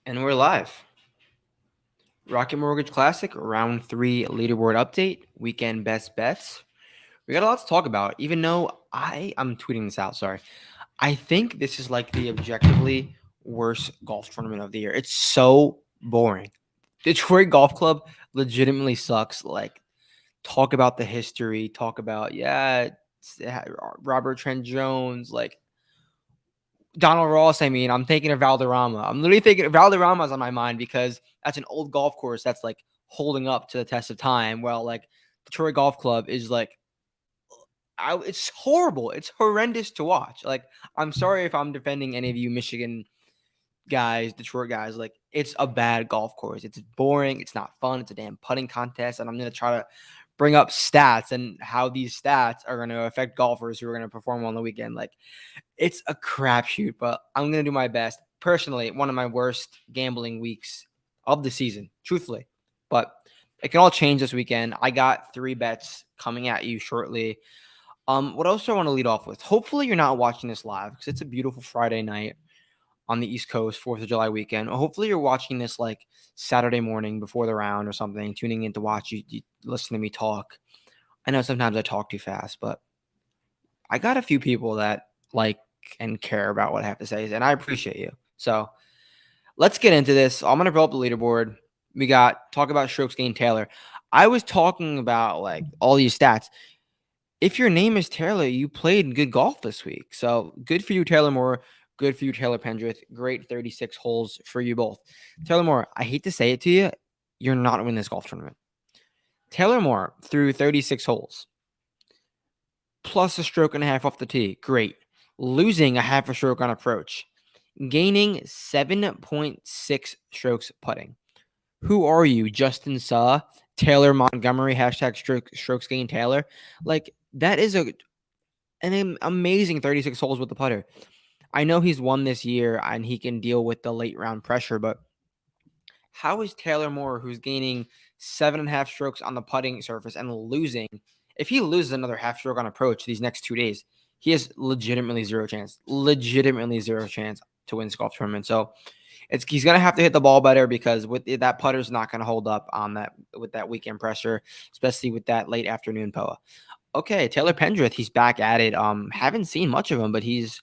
And we're live. Rocket Mortgage Classic, round 3 leaderboard update, weekend best bets. We got a lot to talk about, even though I'm tweeting this out, sorry. I think this is like the objectively worst golf tournament of the year. It's so boring. Detroit Golf Club legitimately sucks. Like, talk about the history, talk about, Robert Trent Jones, like, Donald Ross, I'm thinking of Valderrama. I'm literally thinking Valderrama's on my mind because that's an old golf course that's like holding up to the test of time. Well, like Detroit Golf Club is like, it's horrible. It's horrendous to watch. Like, I'm sorry if I'm defending any of you Michigan guys, Detroit guys. Like, it's a bad golf course. It's boring. It's not fun. It's a damn putting contest. And I'm going to try to bring up stats and how these stats are going to affect golfers who are going to perform on the weekend. Like, it's a crapshoot, but I'm going to do my best. Personally, one of my worst gambling weeks of the season, truthfully. But it can all change this weekend. I got 3 bets coming at you shortly. What else do I want to lead off with? Hopefully you're not watching this live because it's a beautiful Friday night on the East Coast, 4th of July weekend. Hopefully you're watching this like Saturday morning before the round or something, tuning in to watch you listen to me talk. I know sometimes I talk too fast, but I got a few people that like and care about what I have to say, and I appreciate you. So let's get into this. I'm gonna pull up the leaderboard. We got talk about strokes gained Taylor. I was talking about like all these stats. If your name is Taylor, you played good golf this week. So good for you, Taylor Moore. Good for you, Taylor Pendrith. Great 36 holes for you both. Taylor Moore, I hate to say it to you, you're not winning this golf tournament. Taylor Moore threw 36 holes, plus a stroke and a half off the tee. Great. Losing a half a stroke on approach. Gaining 7.6 strokes putting. Who are you, Justin Suh, Taylor Montgomery, hashtag strokes gained Taylor? Like, that is an amazing 36 holes with the putter. I know he's won this year and he can deal with the late round pressure, but how is Taylor Moore, who's gaining 7.5 strokes on the putting surface and losing, if he loses another half stroke on approach these next 2 days, he has legitimately zero chance to win this golf tournament. So he's gonna have to hit the ball better because with that putter's not gonna hold up on that with that weekend pressure, especially with that late afternoon POA. Okay, Taylor Pendrith, he's back at it. Haven't seen much of him, but he's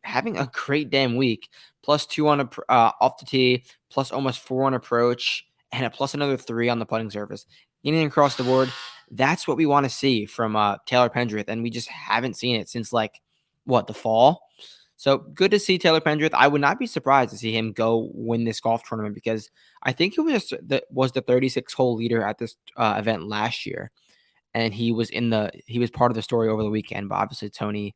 having a great damn week. +2 on off the tee, plus almost 4 on approach, and plus another 3 on the putting surface. Getting across the board, that's what we want to see from Taylor Pendrith, and we just haven't seen it since the fall. So good to see Taylor Pendrith. I would not be surprised to see him go win this golf tournament because I think it was the 36 hole leader at this event last year, and he was part of the story over the weekend. But obviously Tony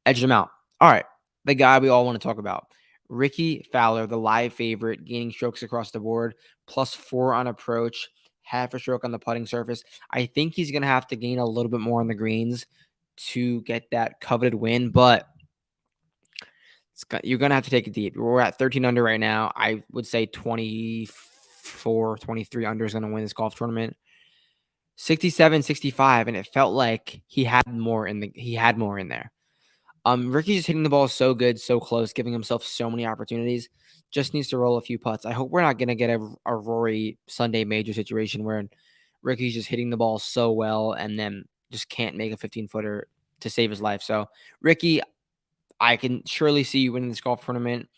edged him out. All right, the guy we all want to talk about, Ricky Fowler, the live favorite, gaining strokes across the board, +4 on approach, half a stroke on the putting surface. I think he's going to have to gain a little bit more on the greens to get that coveted win, but you're going to have to take it deep. We're at 13 under right now. I would say 24, 23 under is going to win this golf tournament. 67, 65, and it felt like he had more in there. Ricky's just hitting the ball so good, so close, giving himself so many opportunities. Just needs to roll a few putts. I hope we're not going to get a Rory Sunday major situation where Ricky's just hitting the ball so well and then just can't make a 15-footer to save his life. So, Ricky, I can surely see you winning this golf tournament.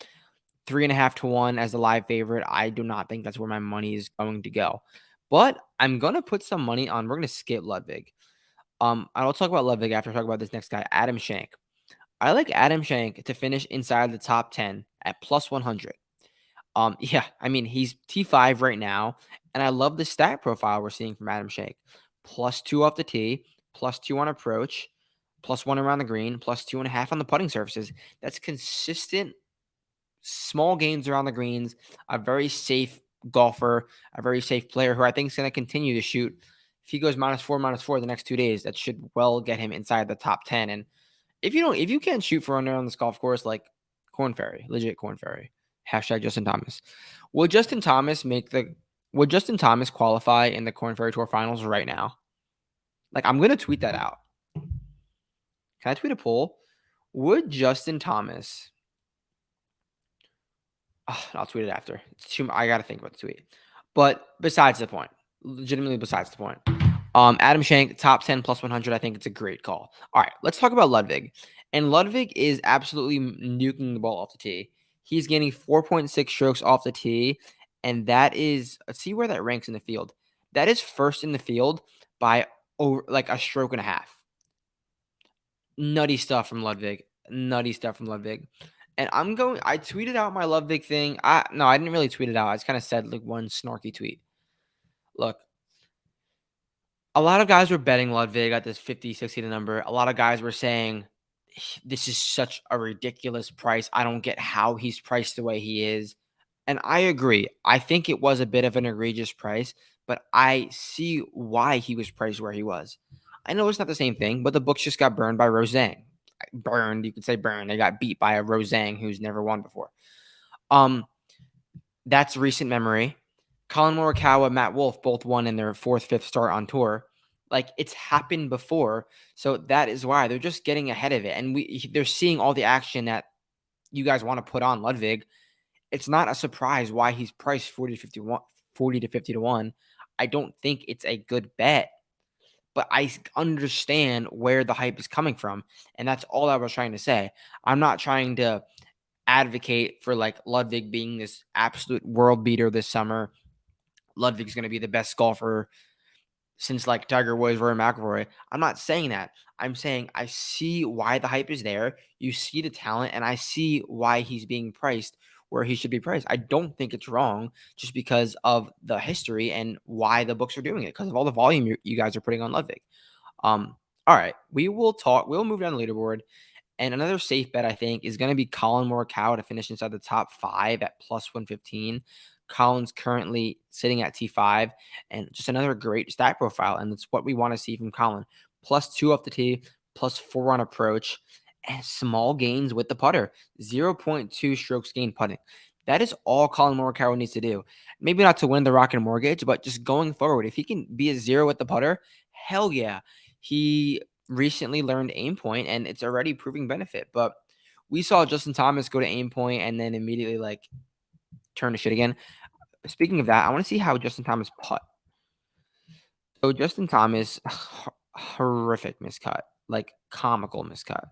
3.5 to 1 as the live favorite. I do not think that's where my money is going to go. But I'm going to put some money on. We're going to skip Ludwig. I'll talk about Ludwig after I talk about this next guy, Adam Schenk. I like Adam Schenk to finish inside the top 10 at +100. He's T5 right now, and I love the stat profile we're seeing from Adam Schenk. +2 off the tee, +2 on approach, +1 around the green, +2.5 on the putting surfaces. That's consistent, small gains around the greens, a very safe golfer, a very safe player who I think is going to continue to shoot. If he goes -4 the next 2 days, that should well get him inside the top 10. And if you can't shoot for under on this golf course, like Corn Ferry, legit Corn Ferry, hashtag Justin Thomas. Would Justin Thomas qualify in the Corn Ferry Tour Finals right now? Like, I'm gonna tweet that out. Can I tweet a poll? Would Justin Thomas? I'll tweet it after. I gotta think about the tweet. But besides the point, legitimately besides the point. Adam Schenk, top 10 plus 100. I think it's a great call. All right, let's talk about Ludwig. And Ludwig is absolutely nuking the ball off the tee. He's getting 4.6 strokes off the tee, and that is, let's see where that ranks in the field. That is first in the field by over like a stroke and a half. Nutty stuff from Ludwig. Nutty stuff from Ludwig. And I tweeted out my Ludwig thing. No, I didn't really tweet it out. I just kind of said like one snarky tweet. Look, a lot of guys were betting Ludwig at this 50, 60 to number. A lot of guys were saying this is such a ridiculous price. I don't get how he's priced the way he is. And I agree. I think it was a bit of an egregious price, but I see why he was priced where he was. I know it's not the same thing, but the books just got burned by Rosang. Burned, you could say burned. They got beat by a Rosang who's never won before. That's recent memory. Colin Morikawa, Matt Wolff both won in their fourth, fifth start on tour. Like it's happened before, so that is why they're just getting ahead of it, and they're seeing all the action that you guys want to put on Ludwig. It's not a surprise why he's priced 40 to 51, 40 to 50 to 1. I don't think it's a good bet, but I understand where the hype is coming from, and that's all I was trying to say. I'm not trying to advocate for like Ludwig being this absolute world beater this summer. Ludwig's going to be the best golfer since like Tiger Woods, Rory McIlroy. I'm not saying that. I'm saying I see why the hype is there. You see the talent, and I see why he's being priced where he should be priced. I don't think it's wrong just because of the history and why the books are doing it, because of all the volume you guys are putting on Ludwig. All right, we will talk. We'll move down the leaderboard. And another safe bet, I think, is going to be Colin Morikawa to finish inside the top 5 at plus 115. Colin's currently sitting at T5, and just another great stat profile. And it's what we want to see from Colin. Plus 2 off the tee, plus 4 on approach, and small gains with the putter. 0.2 strokes gained putting. That is all Colin Morikawa needs to do. Maybe not to win the Rocket Mortgage, but just going forward. If he can be a 0 with the putter, hell yeah. He recently learned aim point, and it's already proving benefit. But we saw Justin Thomas go to aim point and then immediately like turn to shit again. Speaking of that, I want to see how Justin Thomas putt. So Justin Thomas, horrific miscut, like comical miscut.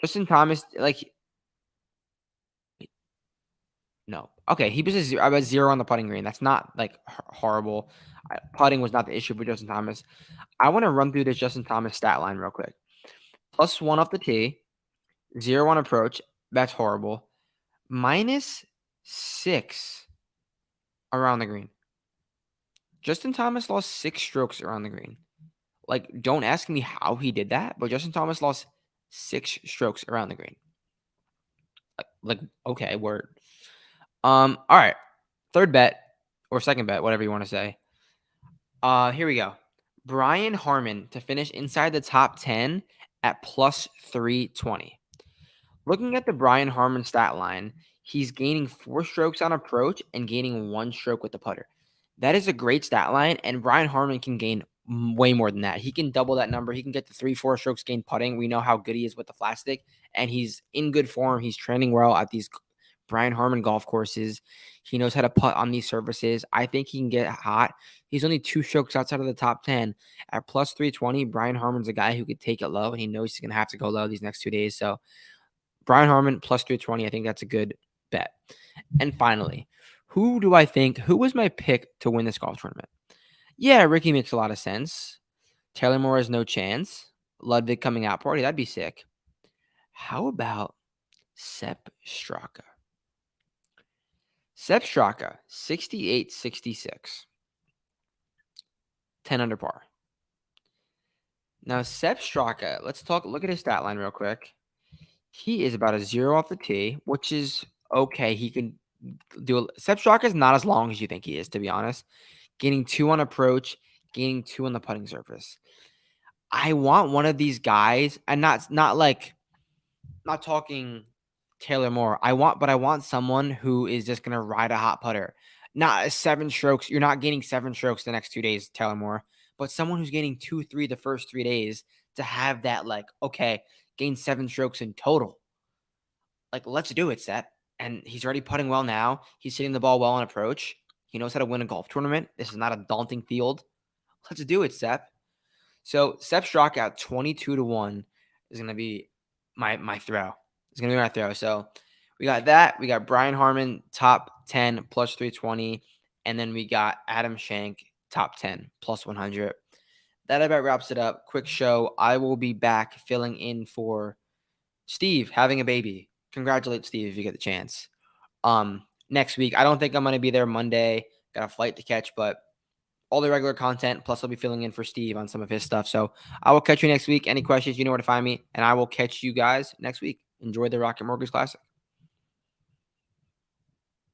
Justin Thomas, like no, okay, he was about 0 on the putting green. That's not like horrible. Putting was not the issue for Justin Thomas. I want to run through this Justin Thomas stat line real quick. Plus 1 off the tee, 0 on approach. That's horrible. -6 around the green. Justin Thomas lost 6 strokes around the green. Like, don't ask me how he did that, but Justin Thomas lost 6 strokes around the green. Like okay, word. All right. Third bet or second bet, whatever you want to say. Here we go. Brian Harman to finish inside the top 10 at plus 320. Looking at the Brian Harman stat line, he's gaining 4 strokes on approach and gaining 1 stroke with the putter. That is a great stat line, and Brian Harman can gain way more than that. He can double that number. He can get to 3-4 strokes gained putting. We know how good he is with the flat stick, and he's in good form. He's training well at these Brian Harman golf courses. He knows how to putt on these surfaces. I think he can get hot. He's only 2 strokes outside of the top 10. At plus 320, Brian Harman's a guy who could take it low, and he knows he's going to have to go low these next 2 days. So Brian Harman plus 320, I think that's a good bet. And finally, who was my pick to win this golf tournament? Yeah, Ricky makes a lot of sense. Taylor Moore has no chance. Ludwig coming out party, that'd be sick. How about Sepp Straka? Sepp Straka, 68-66. 10 under par. Now, Sepp Straka, look at his stat line real quick. He is about a 0 off the tee, which is okay. He can do Sepp Straka is not as long as you think he is, to be honest. Gaining 2 on approach, gaining 2 on the putting surface. I want one of these guys, and not talking Taylor Moore. I want someone who is just gonna ride a hot putter. Not 7 strokes. You're not gaining 7 strokes the next 2 days, Taylor Moore, but someone who's gaining 2, 3 the first 3 days to have that, like, okay, gain 7 strokes in total. Like, let's do it, Seth. and he's already putting well now. He's hitting the ball well on approach. He knows how to win a golf tournament. This is not a daunting field. Let's do it, Sepp. So Sepp Straka 22-1 is going to be my throw. It's going to be my throw. So we got that. We got Brian Harman top 10 plus 320. And then we got Adam Schenk top 10 plus 100. That about wraps it up. Quick show. I will be back filling in for Steve having a baby. Congratulate Steve if you get the chance. Next week. I don't think I'm going to be there Monday. Got a flight to catch, but all the regular content, plus I'll be filling in for Steve on some of his stuff. So I will catch you next week. Any questions, you know where to find me, and I will catch you guys next week. Enjoy the Rocket Mortgage Classic.